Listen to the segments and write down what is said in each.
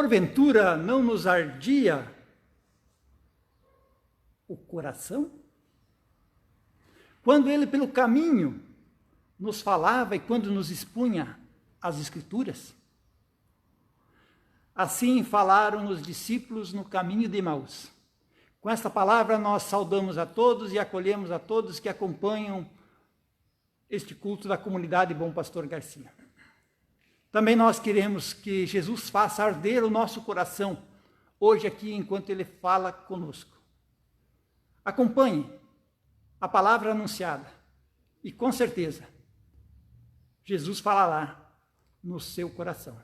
Porventura não nos ardia o coração? Quando ele pelo caminho nos falava e quando nos expunha as Escrituras? Assim falaram os discípulos no caminho de Emaús. Com esta palavra nós saudamos a todos e acolhemos a todos que acompanham este culto da comunidade Bom Pastor Garcia. Também nós queremos que Jesus faça arder o nosso coração, hoje aqui, enquanto Ele fala conosco. Acompanhe a palavra anunciada e, com certeza, Jesus falará no seu coração.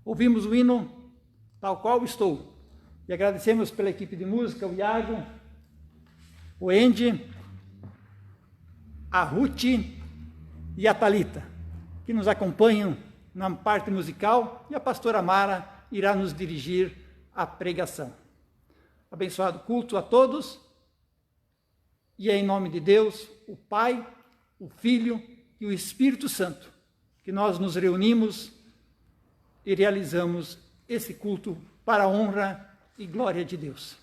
Ouvimos o hino Tal Qual Estou e agradecemos pela equipe de música, o Iago, o Andy, a Ruth e a Thalita, que nos acompanham na parte musical, e a pastora Mara irá nos dirigir a pregação. Abençoado culto a todos, e é em nome de Deus, o Pai, o Filho e o Espírito Santo, que nós nos reunimos e realizamos esse culto para a honra e glória de Deus.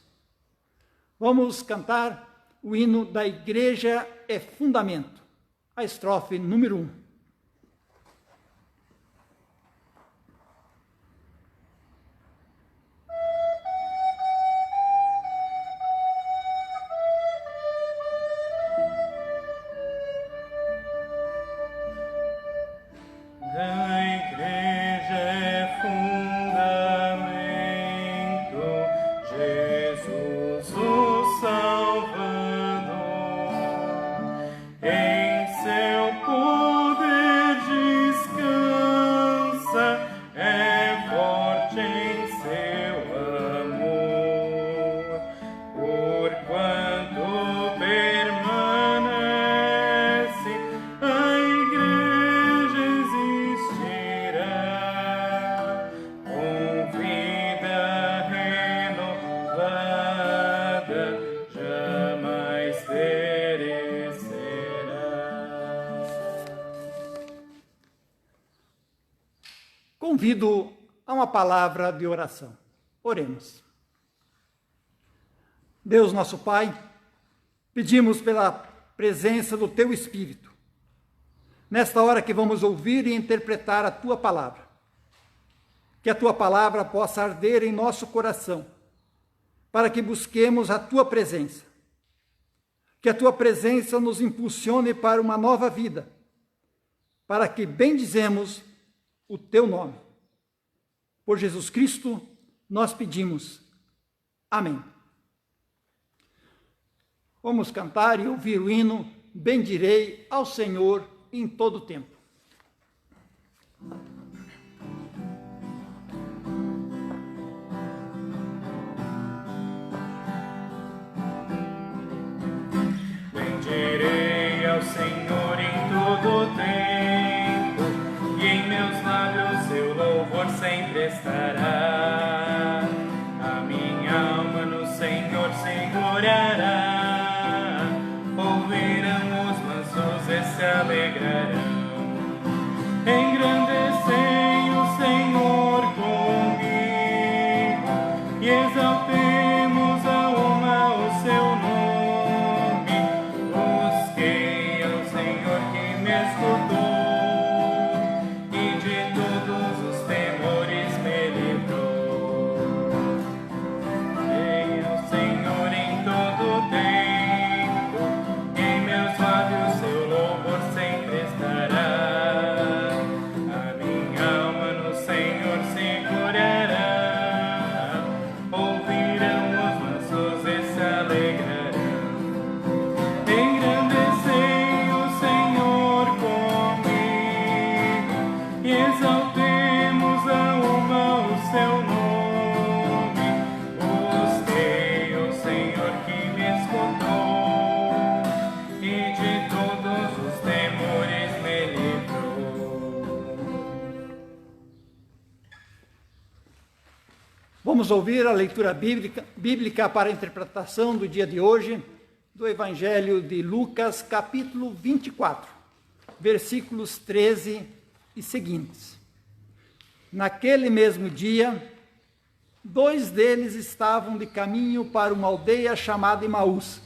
Vamos cantar o hino da Igreja é Fundamento, a estrofe número 1. Convido a uma palavra de oração. Oremos. Deus nosso Pai, pedimos pela presença do Teu Espírito, nesta hora que vamos ouvir e interpretar a Tua palavra, que a Tua palavra possa arder em nosso coração, para que busquemos a Tua presença, que a Tua presença nos impulsione para uma nova vida, para que bendizemos o Teu nome. Por Jesus Cristo, nós pedimos. Amém. Vamos cantar e ouvir o hino Bendirei ao Senhor em todo o tempo. Bendirei ao Senhor em todo o tempo, e em meus lábios seu louvor sempre estará. A minha alma no Senhor se gloriará, ouvirão os mansos e se alegrarão. Engrandecei o Senhor comigo, e exaltemos a uma o seu nome. Busquei ao Senhor que me escutou, e de todos os temores me livrou. Bendirei ao Senhor em todo o tempo, em meus lábios seu louvor sempre estará. A minha alma no Senhor se gloriará, ouvirão os mansos e se alegrarão. Engrandecei o Senhor comigo, e exaltemos a uma o seu nome. Busquei o Senhor que me escutou, e de todos os temores me livrou. Vamos ouvir a leitura bíblica para a interpretação do dia de hoje, do Evangelho de Lucas, capítulo 24, versículos 13 e seguintes. Naquele mesmo dia, 2 deles estavam de caminho para uma aldeia chamada Emaús,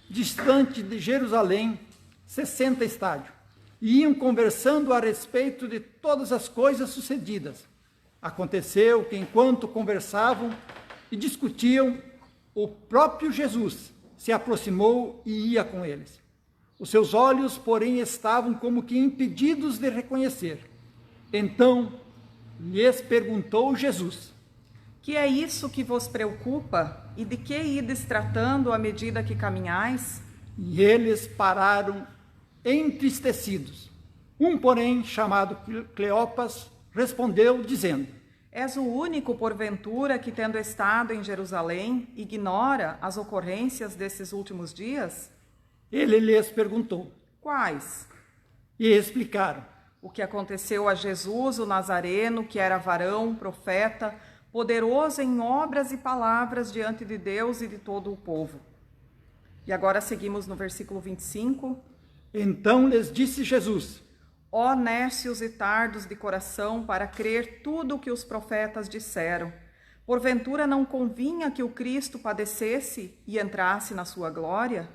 distante de Jerusalém, 60 estádios, e iam conversando a respeito de todas as coisas sucedidas. Aconteceu que, enquanto conversavam e discutiam, o próprio Jesus se aproximou e ia com eles. Os seus olhos, porém, estavam como que impedidos de reconhecer. Então lhes perguntou Jesus: Que é isso que vos preocupa, e de que ides tratando à medida que caminhais? E eles pararam entristecidos. Um, porém, chamado Cleopas, respondeu, dizendo: És o único, porventura, que, tendo estado em Jerusalém, ignora as ocorrências desses últimos dias? Ele lhes perguntou. Quais? E explicaram. O que aconteceu a Jesus, o Nazareno, que era varão, profeta, poderoso em obras e palavras diante de Deus e de todo o povo. E agora seguimos no versículo 25. Então lhes disse Jesus: Ó nércios e tardos de coração, para crer tudo o que os profetas disseram. Porventura não convinha que o Cristo padecesse e entrasse na sua glória?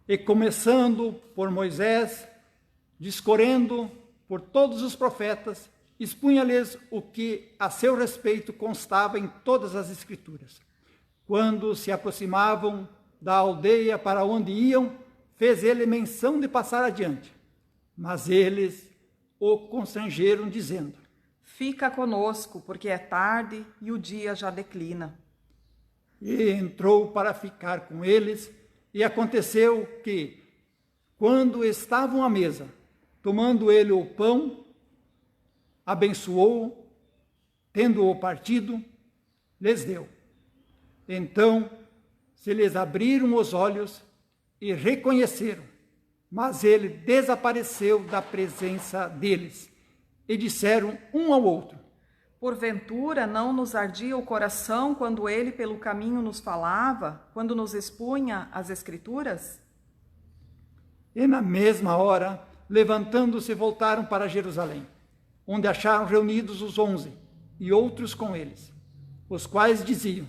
E começando por Moisés, discorrendo por todos os profetas, expunha-lhes o que a seu respeito constava em todas as Escrituras. Quando se aproximavam da aldeia para onde iam, fez ele menção de passar adiante. Mas eles o constrangeram, dizendo: Fica conosco, porque é tarde e o dia já declina. E entrou para ficar com eles, e aconteceu que, quando estavam à mesa, tomando ele o pão, abençoou, tendo-o partido, lhes deu. Então se lhes abriram os olhos e reconheceram, mas ele desapareceu da presença deles, e disseram um ao outro: Porventura não nos ardia o coração quando ele pelo caminho nos falava, quando nos expunha as Escrituras? E na mesma hora, levantando-se, voltaram para Jerusalém, onde acharam reunidos os 11 e outros com eles, os quais diziam: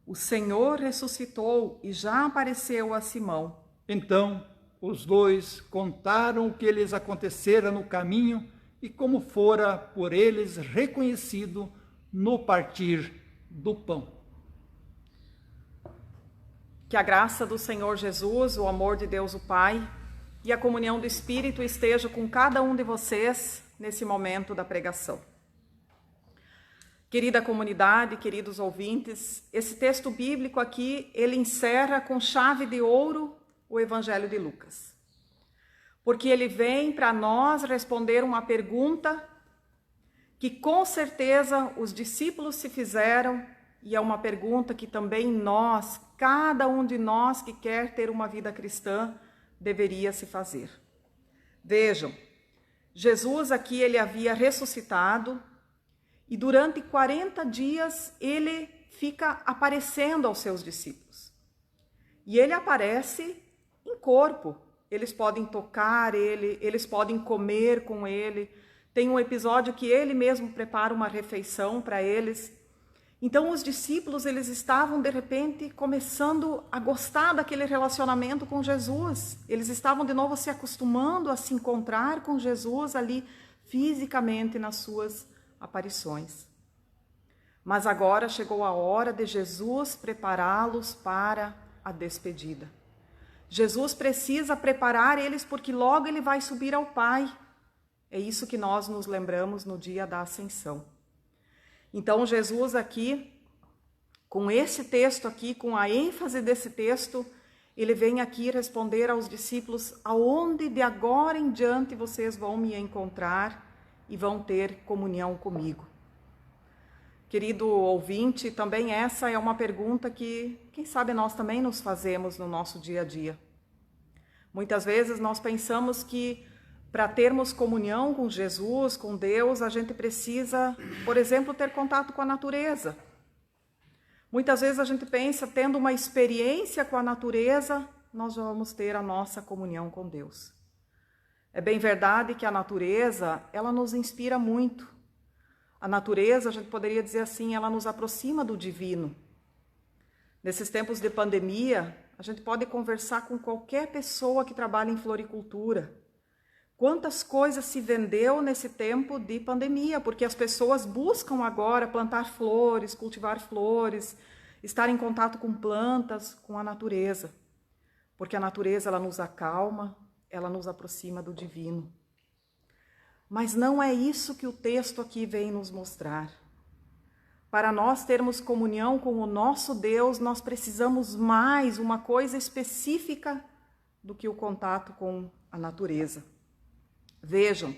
O Senhor ressuscitou e já apareceu a Simão. Então os 2 contaram o que lhes acontecera no caminho e como fora por eles reconhecido no partir do pão. Que a graça do Senhor Jesus, o amor de Deus o Pai e a comunhão do Espírito esteja com cada um de vocês nesse momento da pregação. Querida comunidade, queridos ouvintes, esse texto bíblico aqui, ele encerra com chave de ouro o Evangelho de Lucas. Porque ele vem para nós responder uma pergunta que com certeza os discípulos se fizeram, e é uma pergunta que também nós, cada um de nós que quer ter uma vida cristã, deveria se fazer. Vejam, Jesus aqui ele havia ressuscitado e durante 40 dias ele fica aparecendo aos seus discípulos. E ele aparece em corpo, eles podem tocar ele, eles podem comer com ele. Tem um episódio que ele mesmo prepara uma refeição para eles. Então os discípulos, eles estavam de repente começando a gostar daquele relacionamento com Jesus. Eles estavam de novo se acostumando a se encontrar com Jesus ali fisicamente nas suas aparições. Mas agora chegou a hora de Jesus prepará-los para a despedida. Jesus precisa preparar eles porque logo ele vai subir ao Pai. É isso que nós nos lembramos no dia da Ascensão. Então Jesus aqui, com esse texto aqui, com a ênfase desse texto, ele vem aqui responder aos discípulos aonde de agora em diante vocês vão me encontrar e vão ter comunhão comigo. Querido ouvinte, também essa é uma pergunta que, quem sabe, nós também nos fazemos no nosso dia a dia. Muitas vezes nós pensamos que para termos comunhão com Jesus, com Deus, a gente precisa, por exemplo, ter contato com a natureza. Muitas vezes a gente pensa, tendo uma experiência com a natureza, nós vamos ter a nossa comunhão com Deus. É bem verdade que a natureza, ela nos inspira muito. A natureza, a gente poderia dizer assim, ela nos aproxima do divino. Nesses tempos de pandemia, a gente pode conversar com qualquer pessoa que trabalha em floricultura. Quantas coisas se vendeu nesse tempo de pandemia, porque as pessoas buscam agora plantar flores, cultivar flores, estar em contato com plantas, com a natureza. Porque a natureza ela nos acalma, ela nos aproxima do divino. Mas não é isso que o texto aqui vem nos mostrar. Para nós termos comunhão com o nosso Deus, nós precisamos mais, uma coisa específica do que o contato com a natureza. Vejam,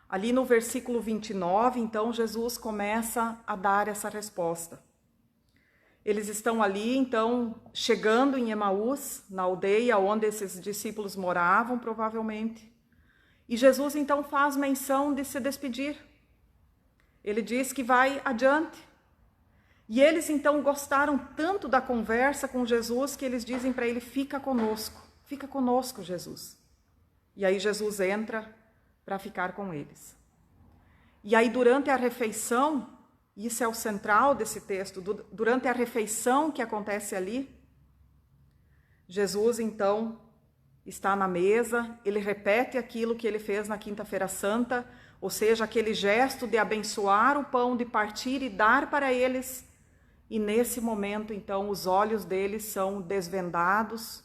ali no versículo 29, então, Jesus começa a dar essa resposta. Eles estão ali, então, chegando em Emaús, na aldeia onde esses discípulos moravam, provavelmente. E Jesus, então, faz menção de se despedir. Ele diz que vai adiante. E eles, então, gostaram tanto da conversa com Jesus que eles dizem para ele, fica conosco, Jesus. E aí Jesus entra para ficar com eles. E aí durante a refeição, isso é o central desse texto, durante a refeição que acontece ali, Jesus então está na mesa, ele repete aquilo que ele fez na Quinta-feira Santa, ou seja, aquele gesto de abençoar o pão, de partir e dar para eles, e nesse momento então os olhos deles são desvendados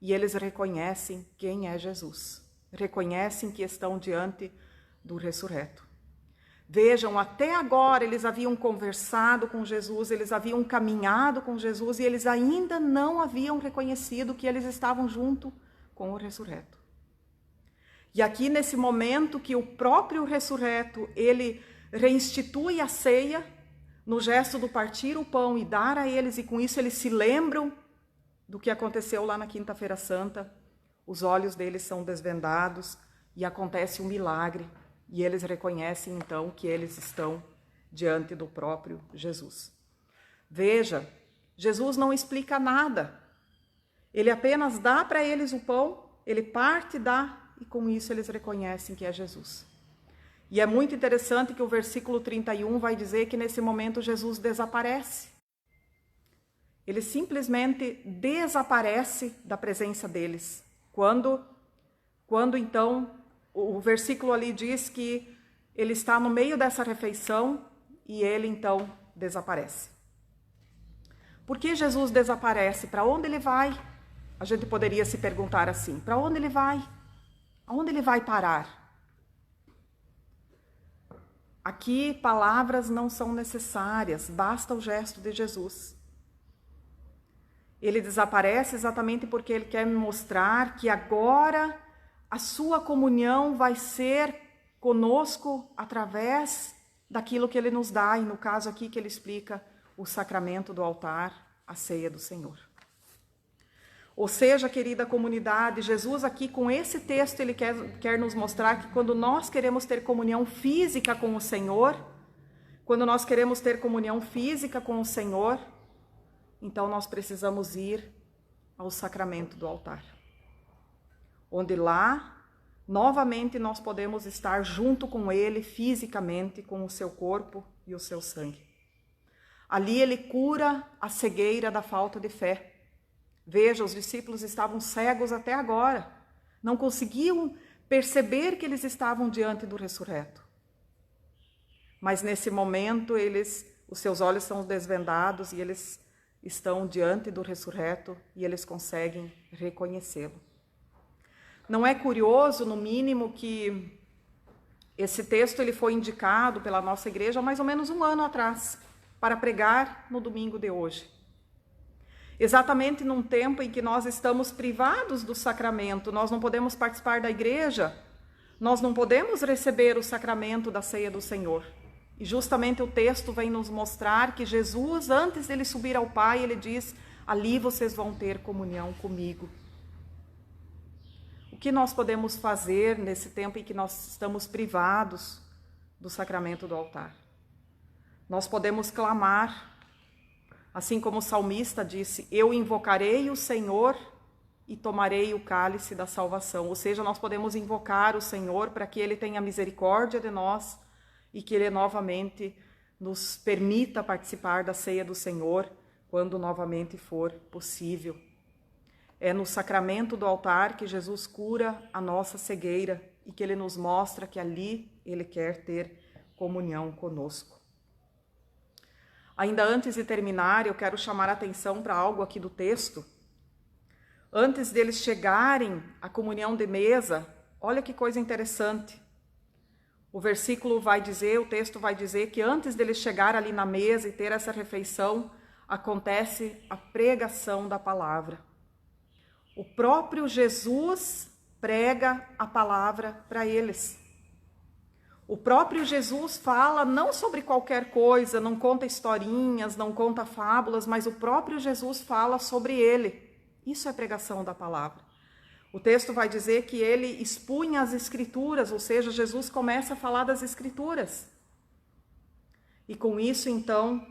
e eles reconhecem quem é Jesus. Reconhecem que estão diante do ressurreto. Vejam, até agora eles haviam conversado com Jesus, eles haviam caminhado com Jesus e eles ainda não haviam reconhecido que eles estavam junto com o ressurreto. E aqui nesse momento que o próprio ressurreto, ele reinstitui a ceia, no gesto do partir o pão e dar a eles, e com isso eles se lembram do que aconteceu lá na Quinta-feira Santa. Os olhos deles são desvendados e acontece um milagre. E eles reconhecem então que eles estão diante do próprio Jesus. Veja, Jesus não explica nada. Ele apenas dá para eles o pão, ele parte, dá, e com isso eles reconhecem que é Jesus. E é muito interessante que o versículo 31 vai dizer que nesse momento Jesus desaparece. Ele simplesmente desaparece da presença deles. Quando então, o versículo ali diz que ele está no meio dessa refeição e ele então desaparece. Por que Jesus desaparece? Para onde ele vai? A gente poderia se perguntar assim, para onde ele vai? Aonde ele vai parar? aqui palavras não são necessárias, basta o gesto de Jesus. Ele desaparece exatamente porque ele quer mostrar que agora a sua comunhão vai ser conosco através daquilo que ele nos dá, e no caso aqui que ele explica o sacramento do altar, a ceia do Senhor. Ou seja, querida comunidade, Jesus aqui com esse texto ele quer nos mostrar que quando nós queremos ter comunhão física com o Senhor, quando nós queremos ter comunhão física com o Senhor, então nós precisamos ir ao sacramento do altar, onde lá, novamente, nós podemos estar junto com Ele fisicamente, com o seu corpo e o seu sangue. Ali Ele cura a cegueira da falta de fé. Veja, os discípulos estavam cegos até agora, não conseguiam perceber que eles estavam diante do ressurreto. Mas nesse momento, os seus olhos são desvendados e eles estão diante do ressurreto e eles conseguem reconhecê-lo. Não é curioso, no mínimo, que esse texto ele foi indicado pela nossa igreja há mais ou menos 1 ano atrás, para pregar no domingo de hoje. Exatamente num tempo em que nós estamos privados do sacramento, nós não podemos participar da igreja, nós não podemos receber o sacramento da ceia do Senhor. E justamente o texto vem nos mostrar que Jesus, antes dele subir ao Pai, ele diz: ali vocês vão ter comunhão comigo. O que nós podemos fazer nesse tempo em que nós estamos privados do sacramento do altar? Nós podemos clamar, assim como o salmista disse: eu invocarei o Senhor e tomarei o cálice da salvação. Ou seja, nós podemos invocar o Senhor para que Ele tenha misericórdia de nós e que Ele novamente nos permita participar da ceia do Senhor quando novamente for possível. É no sacramento do altar que Jesus cura a nossa cegueira e que Ele nos mostra que ali Ele quer ter comunhão conosco. Ainda antes de terminar, eu quero chamar a atenção para algo aqui do texto. Antes deles chegarem à comunhão de mesa, olha que coisa interessante. O versículo vai dizer, o texto vai dizer que antes deles chegar ali na mesa e ter essa refeição, acontece a pregação da palavra. O próprio Jesus prega a palavra para eles. O próprio Jesus fala não sobre qualquer coisa, não conta historinhas, não conta fábulas, mas o próprio Jesus fala sobre ele. Isso é pregação da palavra. O texto vai dizer que ele expunha as escrituras, ou seja, Jesus começa a falar das escrituras. E com isso, então,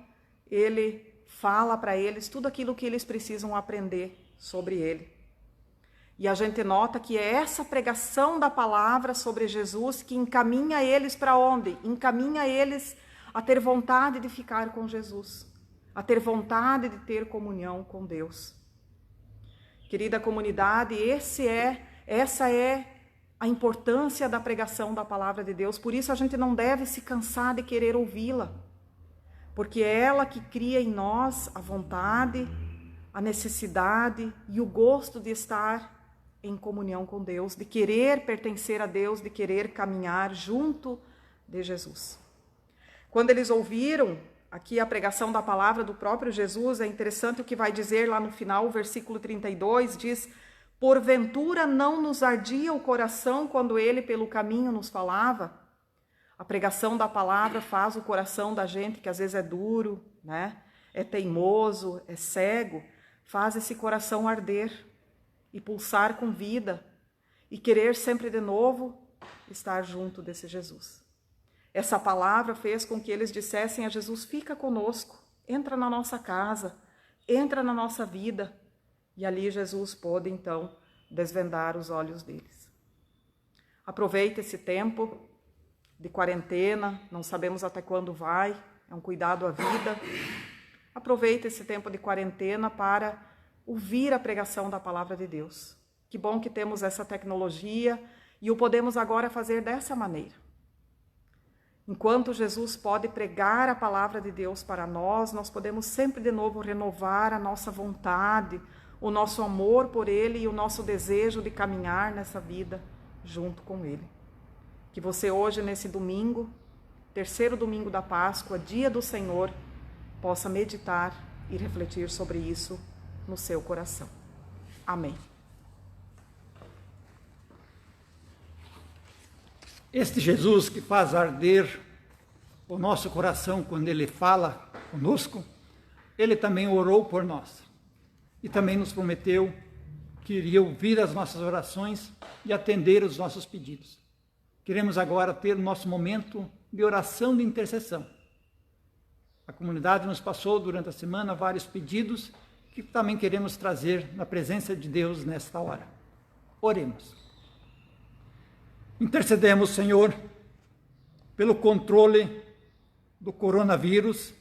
ele fala para eles tudo aquilo que eles precisam aprender sobre ele. E a gente nota que é essa pregação da palavra sobre Jesus que encaminha eles para onde? Encaminha eles a ter vontade de ficar com Jesus, a ter vontade de ter comunhão com Deus. Querida comunidade, essa é a importância da pregação da palavra de Deus. Por isso a gente não deve se cansar de querer ouvi-la, porque é ela que cria em nós a vontade, a necessidade e o gosto de estar em comunhão com Deus, de querer pertencer a Deus, de querer caminhar junto de Jesus. Quando eles ouviram aqui a pregação da palavra do próprio Jesus, é interessante o que vai dizer lá no final, o versículo 32, diz: porventura não nos ardia o coração quando ele pelo caminho nos falava? A pregação da palavra faz o coração da gente, que às vezes é duro, né? É teimoso, é cego, faz esse coração arder e pulsar com vida e querer sempre de novo estar junto desse Jesus. Essa palavra fez com que eles dissessem a Jesus: fica conosco, entra na nossa casa, entra na nossa vida. E ali Jesus pôde então desvendar os olhos deles. Aproveite esse tempo de quarentena, não sabemos até quando vai, é um cuidado à vida. Aproveite esse tempo de quarentena para ouvir a pregação da palavra de Deus. Que bom que temos essa tecnologia e o podemos agora fazer dessa maneira. Enquanto Jesus pode pregar a palavra de Deus para nós, nós podemos sempre de novo renovar a nossa vontade, o nosso amor por Ele e o nosso desejo de caminhar nessa vida junto com Ele. Que você hoje, nesse domingo, terceiro domingo da Páscoa, dia do Senhor, possa meditar e refletir sobre isso no seu coração. Amém. Este Jesus que faz arder o nosso coração quando Ele fala conosco, Ele também orou por nós e também nos prometeu que iria ouvir as nossas orações e atender os nossos pedidos. Queremos agora ter o nosso momento de oração de intercessão. A comunidade nos passou durante a semana vários pedidos que também queremos trazer na presença de Deus nesta hora. Oremos. Intercedemos, Senhor, pelo controle do coronavírus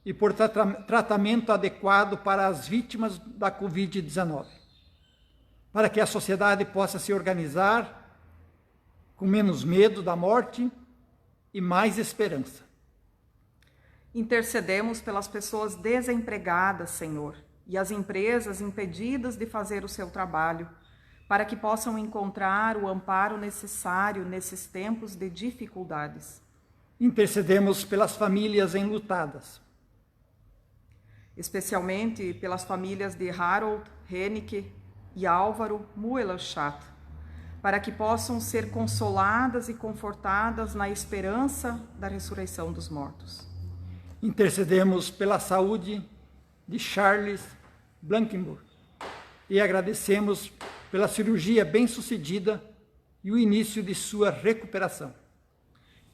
e por tratamento adequado para as vítimas da Covid-19, para que a sociedade possa se organizar com menos medo da morte e mais esperança. Intercedemos pelas pessoas desempregadas, Senhor, e as empresas impedidas de fazer o seu trabalho, para que possam encontrar o amparo necessário nesses tempos de dificuldades. Intercedemos pelas famílias enlutadas, especialmente pelas famílias de Harold Hennicke e Álvaro Muelerschat, para que possam ser consoladas e confortadas na esperança da ressurreição dos mortos. Intercedemos pela saúde de Charles Blankenburg e agradecemos pela cirurgia bem-sucedida e o início de sua recuperação.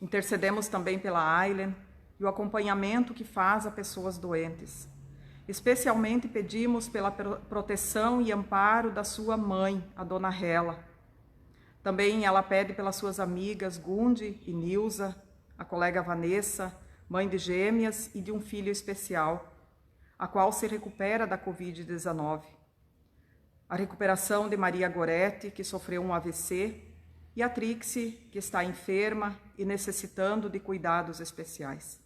Intercedemos também pela Aileen e o acompanhamento que faz a pessoas doentes. Especialmente pedimos pela proteção e amparo da sua mãe, a dona Hela. Também ela pede pelas suas amigas Gundi e Nilza, a colega Vanessa, mãe de gêmeas e de um filho especial, a qual se recupera da Covid-19. A recuperação de Maria Goretti, que sofreu um AVC, e a Trixie, que está enferma e necessitando de cuidados especiais.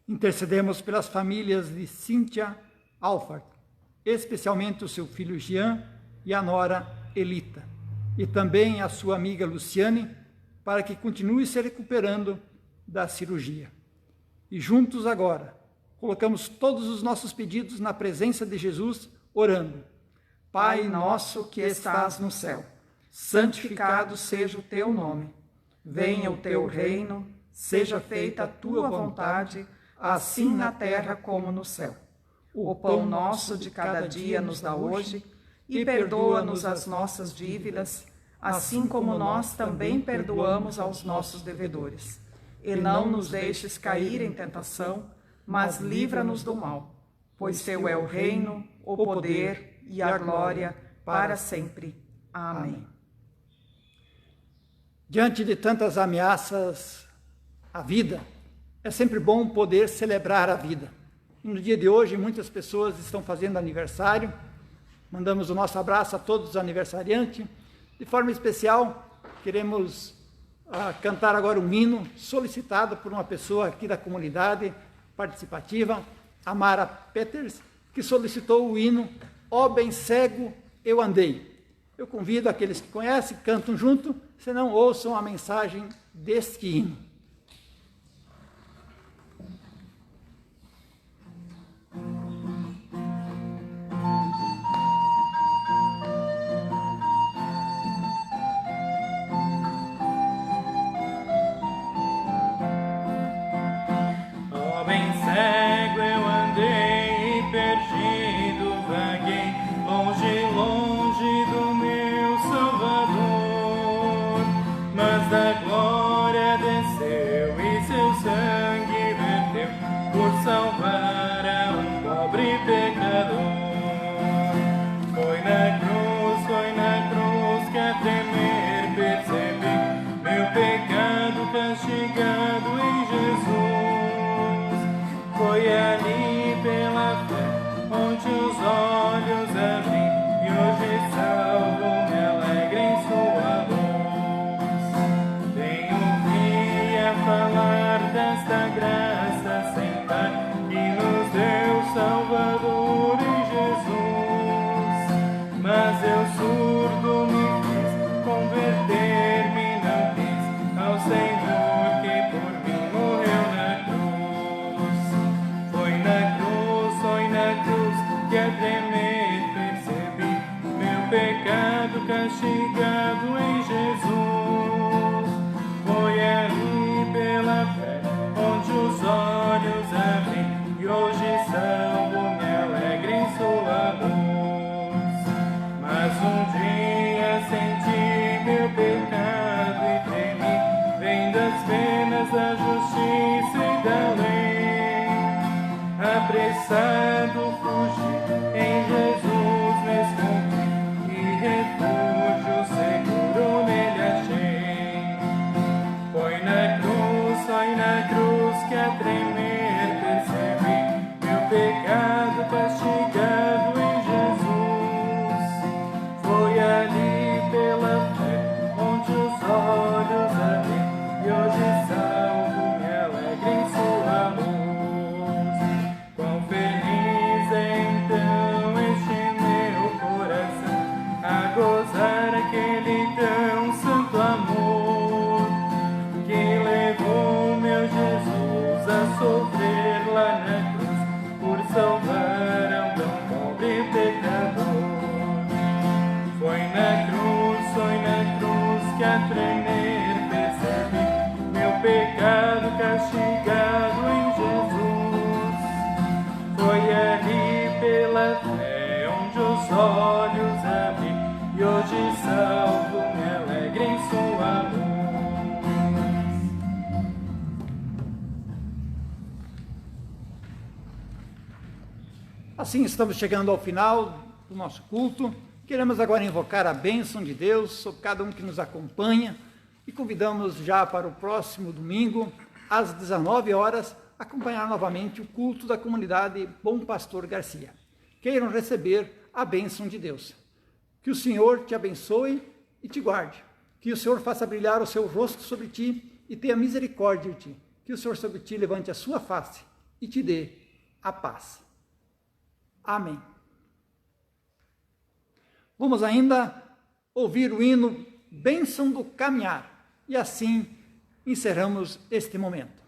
Intercedemos pelas famílias de Cíntia Alford, especialmente o seu filho Jean e a nora Elita, e também a sua amiga Luciane, para que continue se recuperando da cirurgia. E juntos agora, colocamos todos os nossos pedidos na presença de Jesus, orando. Pai nosso que estás no céu, santificado seja o teu nome. Venha o teu reino, seja feita a tua vontade, assim na terra como no céu. O pão nosso de cada dia nos dá hoje, e perdoa-nos as nossas dívidas, assim como nós também perdoamos aos nossos devedores. E não nos deixes cair em tentação, mas livra-nos do mal, pois teu é o reino, o poder e a glória para sempre. Amém. Diante de tantas ameaças à vida, é sempre bom poder celebrar a vida. E no dia de hoje, muitas pessoas estão fazendo aniversário. Mandamos o nosso abraço a todos os aniversariantes. De forma especial, queremos cantar agora um hino solicitado por uma pessoa aqui da comunidade participativa, a Mara Peters, que solicitou o hino Ó bem cego eu andei. Eu convido aqueles que conhecem, cantam junto, senão ouçam a mensagem deste hino. Salvar a um pobre pecador. Foi na cruz que a tremer percebi meu pecado castigado em Jesus. Foi ali pela fé onde os olhos abri e hoje salvo me alegra em sua luz. Venho ouvir a falar desta graça sem par que nos deu Salvador em Jesus. Mas eu surdo me fiz, converter-me não quis ao Senhor que por mim morreu. que a tremer percebi meu pecado castigado em Jesus. Foi ali pela fé onde os olhos abri e hoje salvo me alegra em sua luz. Mas um dia senti meu pecado e tremi, vem das penas da justiça e da lei. Apressado fugi, em Jesus me escondi e refúgio seguro nele achei. Foi na cruz que a tremer percebi meu pecado castigado em Jesus. Foi ali pela fé onde os olhos abri e hoje salvo me alegra em sua luz. Quão feliz é então este meu coração a gozar aquele tão santo amor que levou meu Jesus a sofrer lá na cruz por salvar a um tão pobre pecador. Foi na cruz que a tremer percebi meu pecado castigado em Jesus. Foi ali pela fé onde os olhos abri e hoje salvo me alegra em sua luz. Assim estamos chegando ao final do nosso culto. Queremos agora invocar a bênção de Deus sobre cada um que nos acompanha e convidamos já para o próximo domingo, às 19 horas, acompanhar novamente o culto da comunidade Bom Pastor Garcia. Queiram receber a bênção de Deus. Que o Senhor te abençoe e te guarde. Que o Senhor faça brilhar o seu rosto sobre ti e tenha misericórdia de ti. Que o Senhor sobre ti levante a sua face e te dê a paz. Amém. Vamos ainda ouvir o hino Bênção do Caminhar e assim encerramos este momento.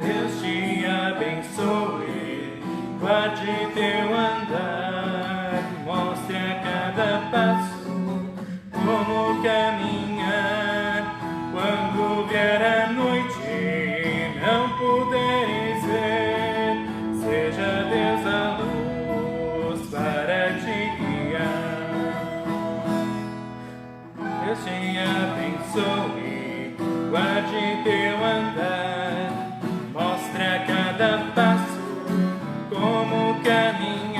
Deus te abençoe, guarde teu andar, mostre a cada passo como caminhar. Quando vier a noite e não puderes ver, seja Deus a luz para te guiar. Deus te abençoe, guarde teu andar, mostre a cada passo como caminhar.